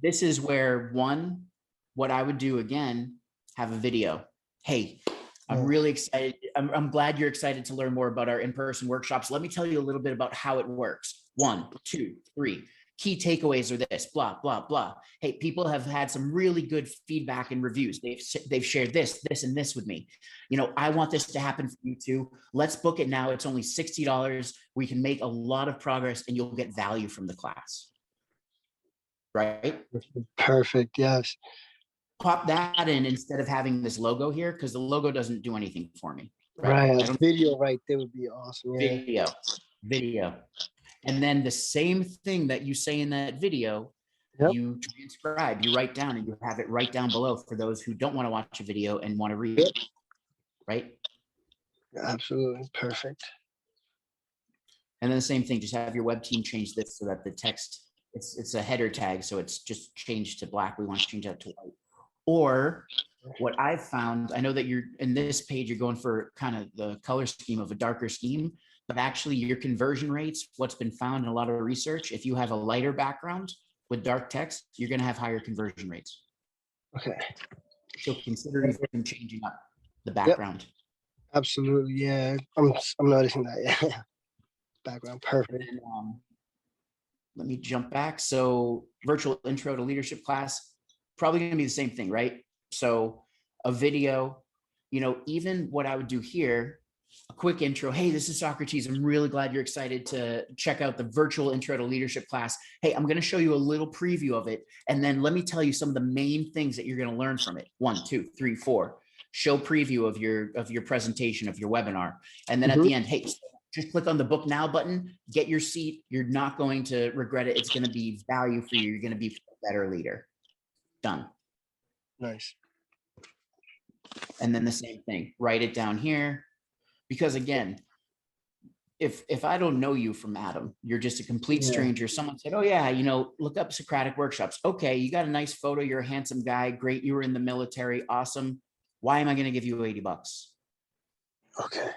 this is where what I would do again, have a video. Hey, I'm really excited. I'm glad you're excited to learn more about our in-person workshops. Let me tell you a little bit about how it works. 1, 2, 3. Key takeaways are this, blah, blah, blah. Hey, people have had some really good feedback and reviews. They've shared this, and this with me. I want this to happen for you too. Let's book it now. It's only $60. We can make a lot of progress and you'll get value from the class. Right? Perfect. Yes. Pop that in instead of having this logo here, because the logo doesn't do anything for me. Right. A video right there would be awesome. Yeah. Video. And then the same thing that you say in that video, you transcribe, you write down, and you have it right down below for those who don't want to watch a video and want to read. Right? Absolutely. Perfect. And then the same thing, just have your web team change this so that the text, it's a header tag, so it's just changed to black. We want to change that to white. Or what I've found, I know that you're in this page, you're going for kind of the color scheme of a darker scheme, but actually your conversion rates, what's been found in a lot of research, if you have a lighter background with dark text, you're going to have higher conversion rates. Okay. So consider even changing up the background. Yep. Absolutely. Yeah. I'm noticing that. Yeah. Background. Perfect. And, let me jump back. So virtual intro to leadership class, probably going to be the same thing, right? So a video, even what I would do here, a quick intro. Hey, this is Socrates. I'm really glad you're excited to check out the virtual intro to leadership class. Hey, I'm going to show you a little preview of it. And then let me tell you some of the main things that you're going to learn from it. 1, 2, 3, 4. Show preview of your presentation, of your webinar. And then at the end, hey, just click on the book now button, get your seat. You're not going to regret it. It's going to be value for you. You're going to be a better leader. Done. Nice. And then the same thing, write it down here. Because again, if I don't know you from Adam, you're just a complete stranger. Someone said, oh yeah, look up Socratic workshops. Okay, you got a nice photo. You're a handsome guy. Great. You were in the military. Awesome. Why am I going to give you $80? Okay.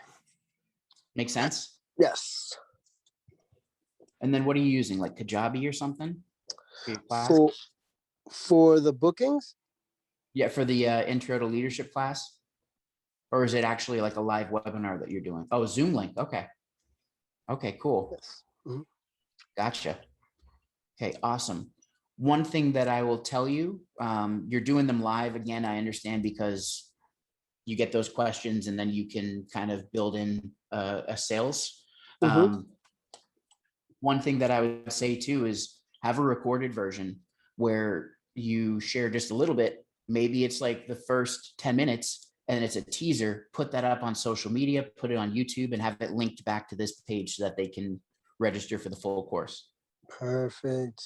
Make sense? Yes. And then what are you using? Like Kajabi or something? For your class? For the bookings? Yeah, for the intro to leadership class. Or is it actually like a live webinar that you're doing? Oh, Zoom link. Okay. Okay, cool. Yes. Mm-hmm. Gotcha. Okay, awesome. One thing that I will tell you, you're doing them live. Again, I understand because you get those questions and then you can kind of build in a sales. One thing that I would say too is have a recorded version where you share just a little bit. Maybe it's like the first 10 minutes and it's a teaser. Put that up on social media, put it on YouTube, and have it linked back to this page so that they can register for the full course. Perfect.